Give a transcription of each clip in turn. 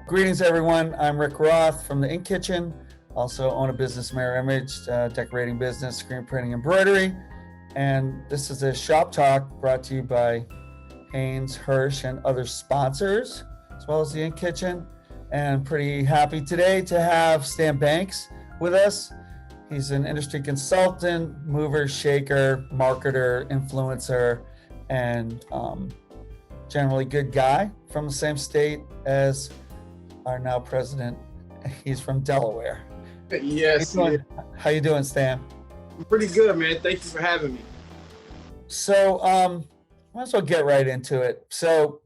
Greetings, everyone. I'm Rick Roth from the Ink Kitchen. Also own a business, Mirror Image, decorating business, screen printing, embroidery. And this is a shop talk brought to you by Haynes, Hirsch, and other sponsors, as well as the Ink Kitchen. And I'm pretty happy today to have Stan Banks with us. He's an industry consultant, mover, shaker, marketer, influencer, and generally good guy from the same state as our now president. He's from Delaware. Yes. How you doing, Stan? I'm pretty good, man. Thank you for having me. So, might as well get right into it. So,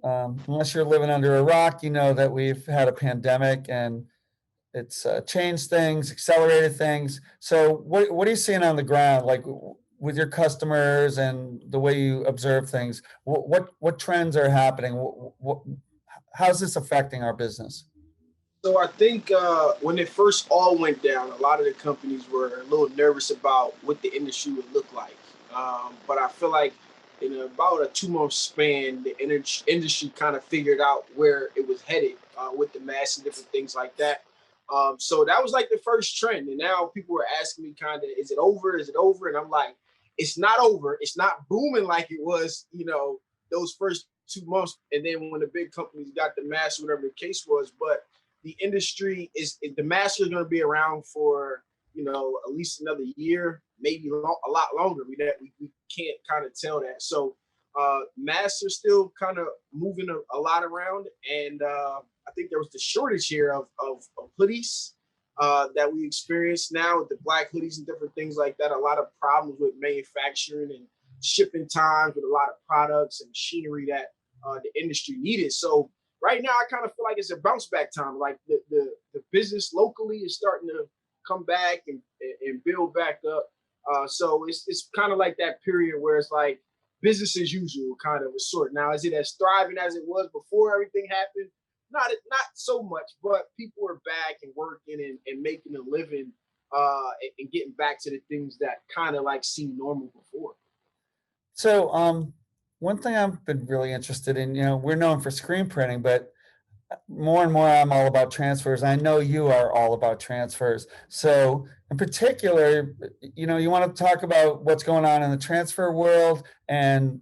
unless you're living under a rock, you know that we've had a pandemic and it's changed things, accelerated things. So, what are you seeing on the ground, like with your customers and the way you observe things? What trends are happening? How's this affecting our business? So I think when it first all went down, a lot of the companies were a little nervous about what the industry would look like. But I feel like in about a 2 month span, the industry kind of figured out where it was headed with the mask and different things like that. So that was like the first trend. And now people were asking me kind of, is it over? Is it over? And I'm like, it's not over. It's not booming like it was, those first 2 months. And then when the big companies got the mask, whatever the case was, but the industry the mask is going to be around for, at least another year, maybe a lot longer. We can't kind of tell that. So masks are still kind of moving a lot around. And I think there was the shortage here of hoodies that we experience now with the black hoodies and different things like that. A lot of problems with manufacturing and shipping times with a lot of products and machinery that the industry needed. So right now, I kind of feel like it's a bounce back time. Like the business locally is starting to come back and build back up. So it's kind of like that period where it's like business as usual, kind of a sort. Now, is it as thriving as it was before everything happened? Not so much, but people are back and working and making a living and getting back to the things that kind of like seemed normal before. So, one thing I've been really interested in, we're known for screen printing, but more and more I'm all about transfers. I know you are all about transfers. So in particular, you want to talk about what's going on in the transfer world and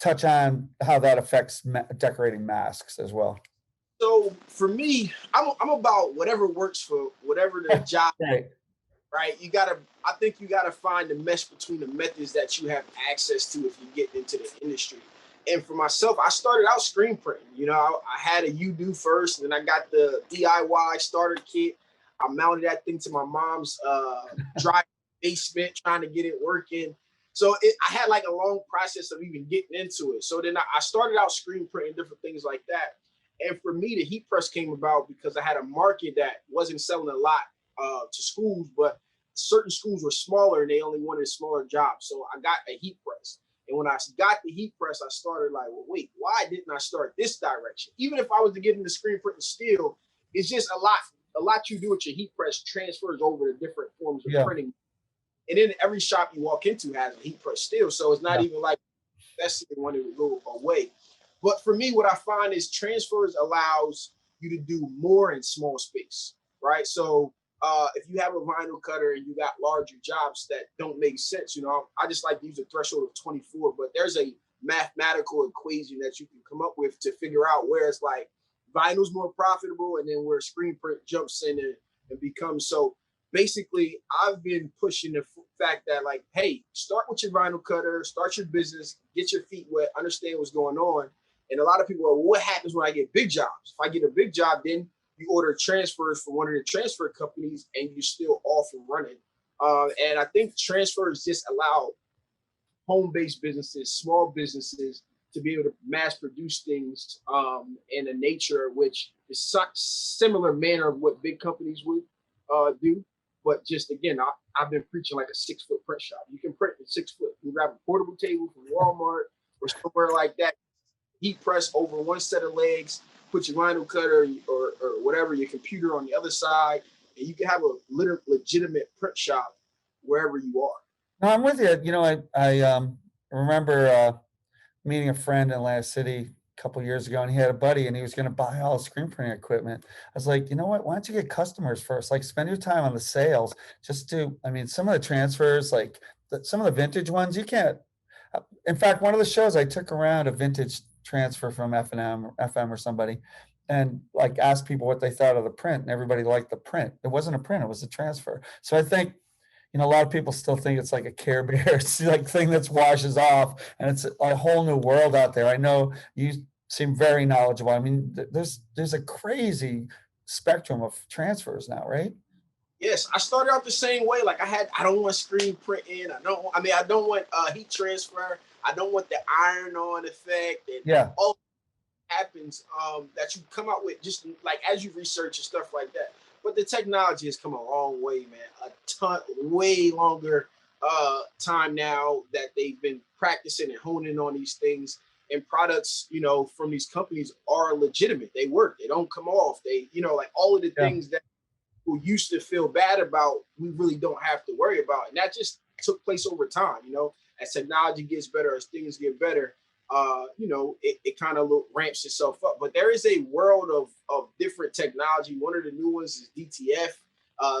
touch on how that affects decorating masks as well. So for me, I'm about whatever works for whatever the job. Right. I think you gotta find the mesh between the methods that you have access to if you get into the industry. And for myself, I started out screen printing. I had a UDO first, and then I got the DIY starter kit. I mounted that thing to my mom's dry basement, trying to get it working. So I had like a long process of even getting into it. So then I started out screen printing, different things like that. And for me, the heat press came about because I had a market that wasn't selling a lot to schools, but certain schools were smaller and they only wanted smaller jobs. So I got a heat press. And when I got the heat press, I started like, well, wait, why didn't I start this direction? Even if I was to get into screen printing still, it's just a lot you do with your heat press transfers over to different forms of printing. And then every shop you walk into has a heat press still. So it's not even like that's the one that would go away. But for me, what I find is transfers allows you to do more in small space, right? So if you have a vinyl cutter and you got larger jobs that don't make sense, I just like to use a threshold of 24, but there's a mathematical equation that you can come up with to figure out where it's like vinyl's more profitable and then where screen print jumps in and becomes. So basically, I've been pushing the fact that like, hey, start with your vinyl cutter, start your business, get your feet wet, understand what's going on. And a lot of people are, well, what happens when I get big jobs? If I get a big job, then you order transfers from one of the transfer companies and you're still off and running. And I think transfers just allow home-based businesses, small businesses to be able to mass produce things in a nature which is similar manner of what big companies would do. But just again, I've been preaching like a 6-foot print shop. You can print in 6 foot. You grab a portable table from Walmart or somewhere like that, heat press over one set of legs, put your vinyl cutter or whatever, your computer on the other side, and you can have a legitimate print shop wherever you are. No, I'm with you. I remember meeting a friend in Atlantic City couple years ago, and he had a buddy, and he was going to buy all screen printing equipment. I was like, you know what? Why don't you get customers first? Like, spend your time on the sales. Just do. I mean, some of the transfers, like some of the vintage ones, you can't. In fact, one of the shows I took around a vintage transfer from FM or somebody, and like asked people what they thought of the print, and everybody liked the print. It wasn't a print; it was a transfer. So I think, a lot of people still think it's like a Care Bear, like thing that's washes off, and it's a whole new world out there. I know you seem very knowledgeable. I mean, there's a crazy spectrum of transfers now, right? Yes, I started out the same way. Like I don't want screen printing. I don't want heat transfer. I don't want the iron on effect and Yeah. all happens that you come out with just like as you research and stuff like that. But the technology has come a long way, man. A ton, way longer time now that they've been practicing and honing on these things. And products, from these companies are legitimate. They work. They don't come off. They, like all of the Yeah. things that who used to feel bad about, we really don't have to worry about. And that just took place over time, as technology gets better, as things get better, it kind of ramps itself up. But there is a world of different technology. One of the new ones is DTF,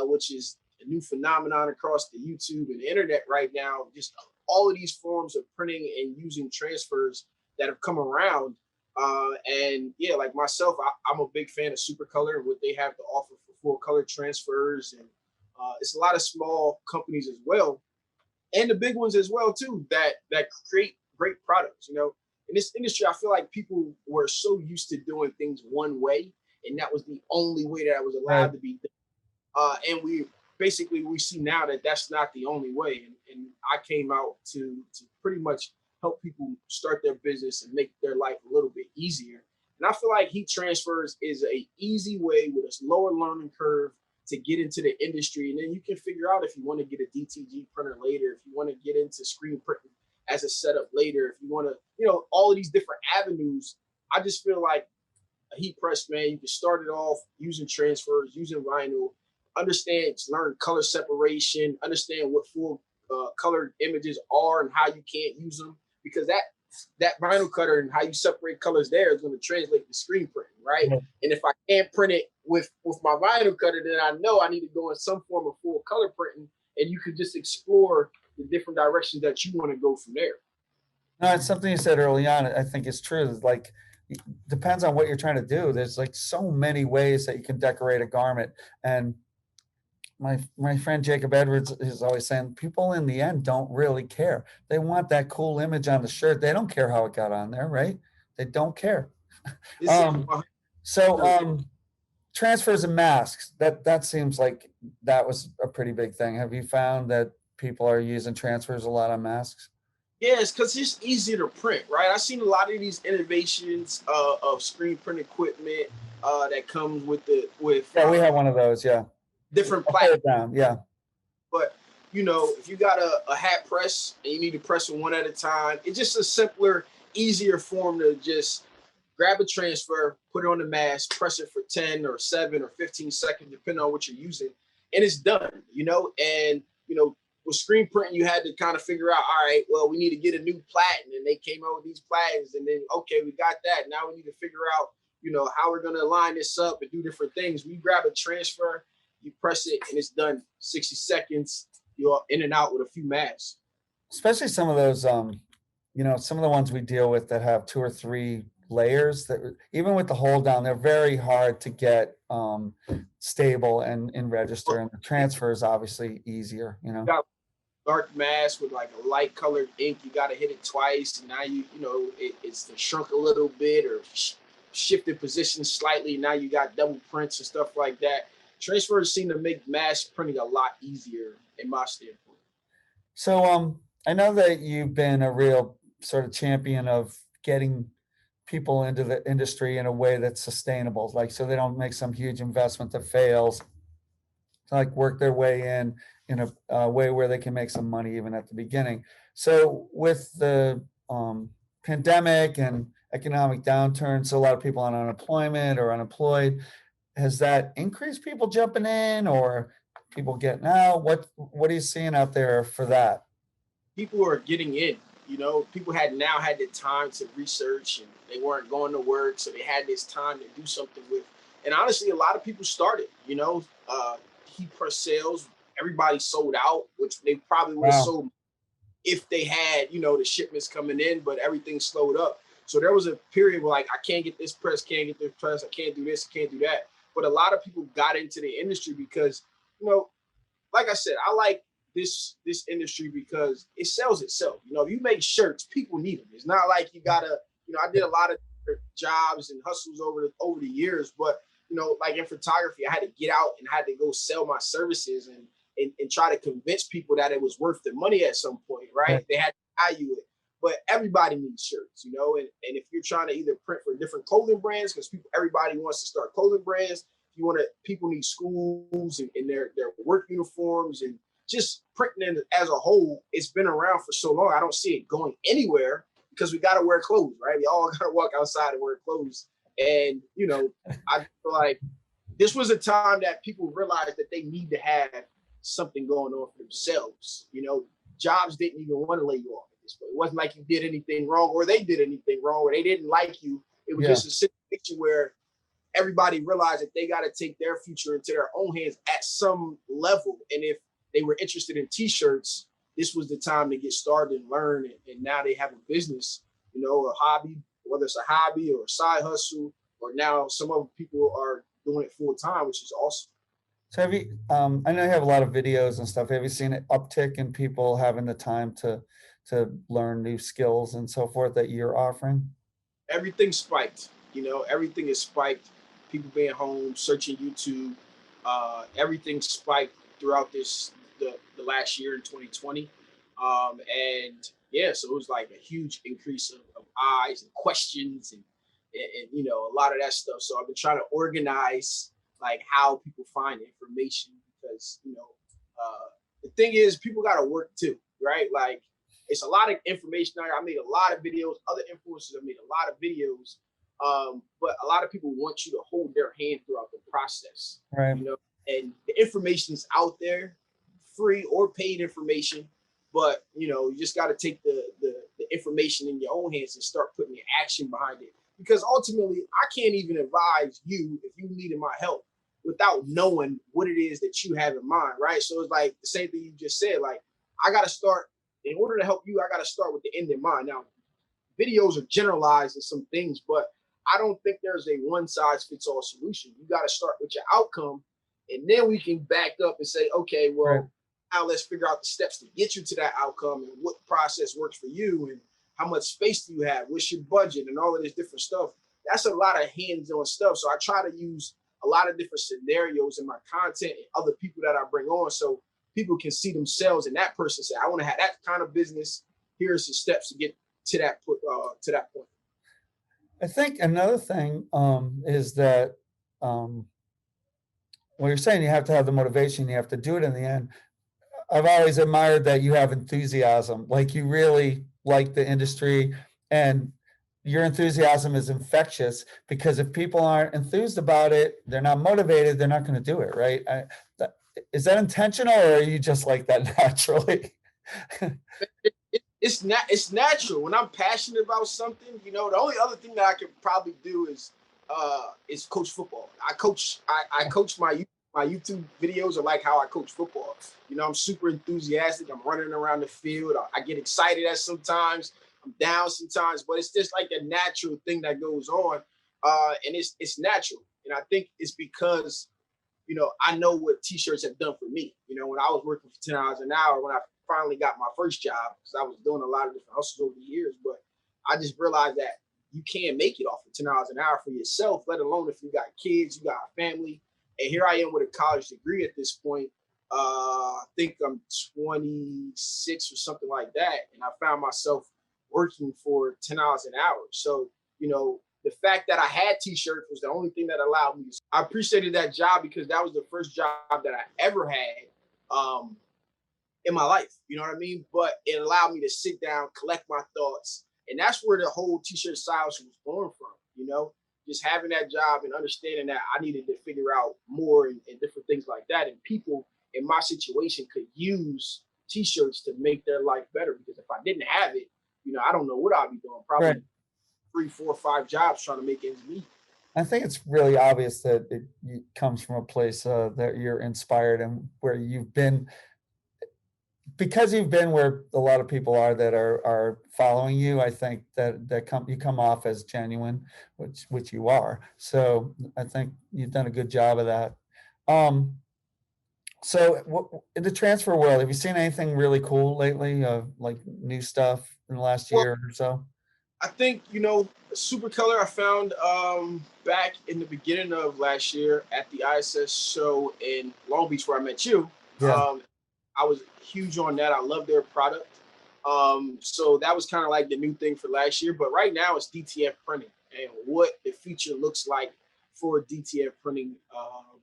which is a new phenomenon across the YouTube and the internet right now. Just all of these forms of printing and using transfers that have come around. And yeah, like myself, I'm a big fan of Supercolor and what they have to offer for full color transfers. And it's a lot of small companies as well, and the big ones as well too, that create great products. In this industry, I feel like people were so used to doing things one way, and that was the only way that I was allowed to be done. And we see now that that's not the only way. And I came out to pretty much help people start their business and make their life a little bit easier. And I feel like heat transfers is a easy way with a lower learning curve to get into the industry. And then you can figure out if you want to get a DTG printer later, if you want to get into screen printing as a setup later, if you want to, all of these different avenues. I just feel like a heat press, man, you can start it off using transfers, using vinyl, learn color separation, understand what full colored images are and how you can't use them, because that vinyl cutter and how you separate colors there is going to translate to screen printing, right? Mm-hmm. And if I can't print it with my vinyl cutter, then I know I need to go in some form of full color printing, and you can just explore the different directions that you want to go from there. No, it's something you said early on. I think it's true. It's like, depends on what you're trying to do. There's like so many ways that you can decorate a garment. And my friend Jacob Edwards is always saying people in the end don't really care. They want that cool image on the shirt. They don't care how it got on there, right? They don't care. Transfers and masks, that seems like that was a pretty big thing. Have you found that people are using transfers a lot on masks? Yes, because it's easier to print, right? I've seen a lot of these innovations of screen print equipment that comes with Yeah, we have one of those. Yeah, different platforms. Yeah, but if you got a hat press and you need to press them one at a time, it's just a simpler, easier form to just grab a transfer, put it on the mask, press it for 10 or 7 or 15 seconds, depending on what you're using, and it's done. And with screen printing, you had to kind of figure out, all right, well, we need to get a new platen, and they came out with these platens, and then okay, we got that. Now we need to figure out, how we're gonna line this up and do different things. We grab a transfer, you press it, and it's done. 60 seconds, you're in and out with a few masks. Especially some of those, some of the ones we deal with that have 2 or 3 layers, that even with the hold down, they're very hard to get stable and in register. And the transfer is obviously easier, Dark mask with like a light colored ink, you got to hit it twice, and now it's shrunk a little bit or shifted position slightly. Now you got double prints and stuff like that. Transfers seem to make mask printing a lot easier in my standpoint. So I know that you've been a real sort of champion of getting people into the industry in a way that's sustainable, like so they don't make some huge investment that fails, to like work their way in a way where they can make some money even at the beginning. So with the pandemic and economic downturn, so a lot of people on unemployment or unemployed, has that increased people jumping in or people getting out? What are you seeing out there for that? People are getting in. People had now had the time to research and they weren't going to work. So they had this time to do something with. And honestly, a lot of people started, heat press sales, everybody sold out, which they probably would have Wow. sold if they had, the shipments coming in, but everything slowed up. So there was a period where like, I can't get this press, can't get this press, I can't do this, can't do that. But a lot of people got into the industry because, like I said, I like this industry because it sells itself. If you make shirts, people need them. It's not like you gotta, I did a lot of jobs and hustles over the years, but like in photography, I had to get out and had to go sell my services and try to convince people that it was worth the money at some point, right? They had to value it. But everybody needs shirts, and if you're trying to either print for different clothing brands, because everybody wants to start clothing brands, people need schools and their work uniforms and just printing as a whole. It's been around for so long. I don't see it going anywhere because we got to wear clothes, right? We all got to walk outside and wear clothes. And, I feel like this was a time that people realized that they need to have something going on for themselves. Jobs didn't even want to lay you off at this point. It wasn't like you did anything wrong or they did anything wrong or they didn't like you. It was just a situation where everybody realized that they got to take their future into their own hands at some level. And if they were interested in t-shirts, this was the time to get started and learn. And now they have a business, a hobby, whether it's a hobby or a side hustle, or now some other people are doing it full time, which is awesome. So have you, I know you have a lot of videos and stuff. Have you seen an uptick in people having the time to learn new skills and so forth that you're offering? Everything spiked. Everything is spiked. People being home, searching YouTube, everything spiked throughout the last year in 2020, and yeah, so it was like a huge increase of eyes and questions and a lot of that stuff. So I've been trying to organize like how people find information because the thing is people got to work too, right? Like it's a lot of information. I made a lot of videos. Other influencers have made a lot of videos, but a lot of people want you to hold their hand throughout the process, Right. And the information is out there, free or paid information, but you just got to take the information in your own hands and start putting the action behind it. Because ultimately, I can't even advise you if you needed my help without knowing what it is that you have in mind, right? So it's like the same thing you just said. Like I got to start in order to help you. I got to start with the end in mind. Now, videos are generalized in some things, but I don't think there's a one size fits all solution. You got to start with your outcome, and then we can back up and say, okay, well, Right. now let's figure out the steps to get you to that outcome and what process works for you and how much space do you have, what's your budget, and all of this different stuff. That's a lot of hands-on stuff. So I try to use a lot of different scenarios in my content and other people that I bring on so people can see themselves in that person, say, I want to have that kind of business. Here's the steps to get to that point. I think another thing is that when you're saying you have to have the motivation, you have to do it in the end. I've always admired that you have enthusiasm, like you really like the industry, and your enthusiasm is infectious because if people aren't enthused about it, they're not motivated, they're not going to do it, right? Is that intentional or are you just like that naturally? It's natural. When I'm passionate about something, the only other thing that I could probably do is coach football. I coach my YouTube videos are like how I coach football. I'm super enthusiastic. I'm running around the field. I get excited at sometimes. I'm down sometimes, but it's just like a natural thing that goes on, and it's natural. And I think it's because I know what t-shirts have done for me. When I was working for $10 an hour, when I finally got my first job, because I was doing a lot of different hustles over the years, but I just realized that you can't make it off of $10 an hour for yourself, let alone if you got kids, you got a family. And here I am with a college degree at this point. I think I'm 26 or something like that. And I found myself working for $10 an hour. So, the fact that I had t-shirts was the only thing that allowed me. I appreciated that job because that was the first job that I ever had in my life. You know what I mean? But it allowed me to sit down, collect my thoughts. And that's where the whole t-shirt style was born from, just having that job and understanding that I needed to figure out more and different things like that. And people in my situation could use t-shirts to make their life better because if I didn't have it, I don't know what I'll be doing. Probably Right. 3, 4, 5 jobs trying to make ends meet. I think it's really obvious that it comes from a place that you're inspired and where you've been, because you've been where a lot of people are that are following you. I think that you come off as genuine, which you are. So I think you've done a good job of that. Um, so in the transfer world, have you seen anything really cool lately? Like new stuff in the last Well, year or so? I think, Super Color I found back in the beginning of last year at the ISS show in Long Beach where I met you. Yeah, I was huge on that. I love their product. So that was kind of like the new thing for last year. But right now it's DTF printing and what the future looks like for DTF printing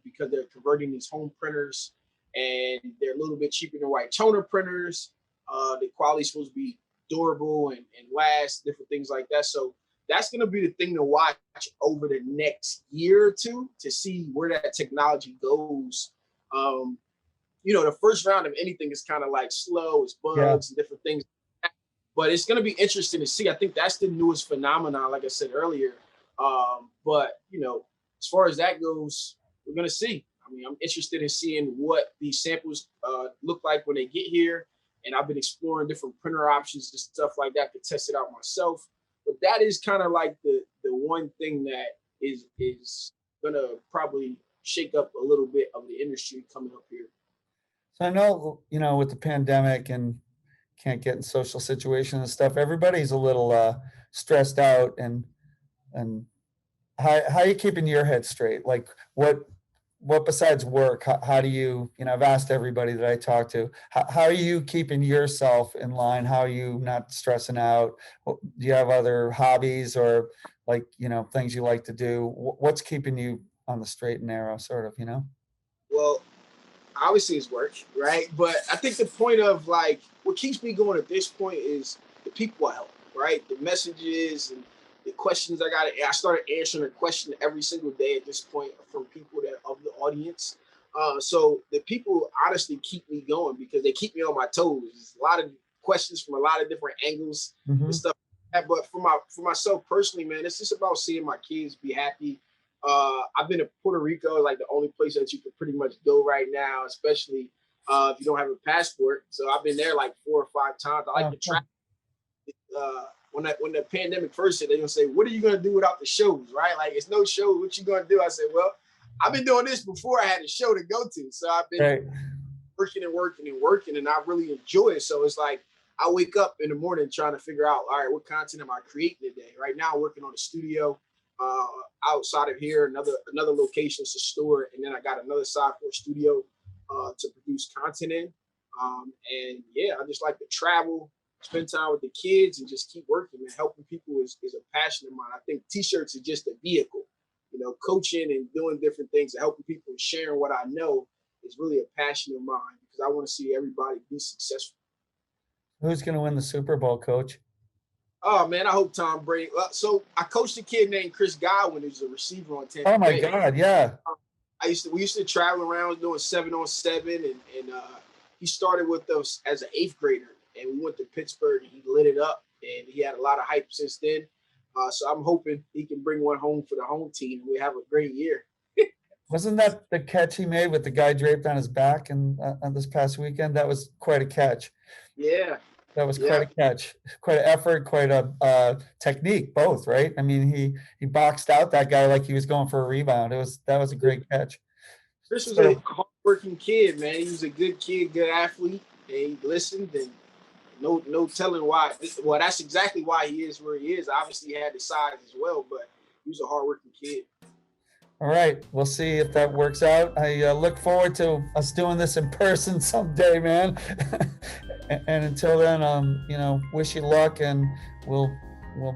because they're converting these home printers and they're a little bit cheaper than white toner printers. The quality's supposed to be durable and last, different things like that. So that's going to be the thing to watch over the next year or two to see where that technology goes. The first round of anything is kind of like slow, it's yeah. bugs and different things. But it's going to be interesting to see. I think that's the newest phenomenon, like I said earlier. But as far as that goes, we're going to see. I mean, I'm interested in seeing what these samples look like when they get here. And I've been exploring different printer options and stuff like that to test it out myself. But that is kind of like the one thing that is gonna probably shake up a little bit of the industry coming up here. So I know, with the pandemic and can't get in social situations and stuff, everybody's a little stressed out, and how are you keeping your head straight? Like what besides work, how do you, I've asked everybody that I talk to, how are you keeping yourself in line? How are you not stressing out? Do you have other hobbies or like, things you like to do? What's keeping you on the straight and narrow sort of? Well, obviously it's work, right? But I think the point of like what keeps me going at this point is the people I help, right? The messages and the questions I started answering a question every single day at this point from people that of the audience. So the people honestly keep me going because they keep me on my toes. There's a lot of questions from a lot of different angles and Hmm. stuff. But for myself personally, man, it's just about seeing my kids be happy. I've been to Puerto Rico, like the only place that you can pretty much go right now, especially if you don't have a passport. So I've been there like 4 or 5 times. I like Oh, to cool. travel. When the pandemic first hit, they're gonna say, "What are you gonna do without the shows?" Right? Like it's no show. What you gonna do? I said, "Well, I've been doing this before I had a show to go to, so I've been Right. working and working and working, and I really enjoy it." So it's like I wake up in the morning trying to figure out, all right, what content am I creating today? Right now, I'm working on a studio uh, outside of here, another location is a store, and then I got another side for a studio to produce content in. And yeah, I just like to travel, spend time with the kids, and just keep working. And helping people is a passion of mine. I think t-shirts are just a vehicle. Coaching and doing different things and helping people and sharing what I know is really a passion of mine because I want to see everybody be successful. Who's going to win the Super Bowl, coach? Oh man, I hope Tom Brady. So I coached a kid named Chris Godwin, who's a receiver on Tampa Oh my Bay. God. Yeah. We used to travel around doing 7-on-7, and he started with us as an 8th grader, and we went to Pittsburgh, and he lit it up, and he had a lot of hype since then. So I'm hoping he can bring one home for the home team, and we have a great year. Wasn't that the catch he made with the guy draped on his back and on this past weekend? That was quite a catch. Yeah, That was quite yeah. a catch, quite an effort, quite a technique, both, right? I mean, he boxed out that guy like he was going for a rebound. That was a great catch. Chris was a So hardworking kid, man. He was a good kid, good athlete, and he listened. And no telling why. Well, that's exactly why he is where he is. Obviously, he had the size as well, but he was a hardworking kid. all right, we'll see if that works out. I look forward to us doing this in person someday, man. And until then, wish you luck, and we'll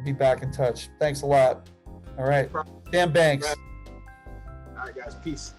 be back in touch. Thanks a lot. All right, Dan Banks. All right, guys. Peace.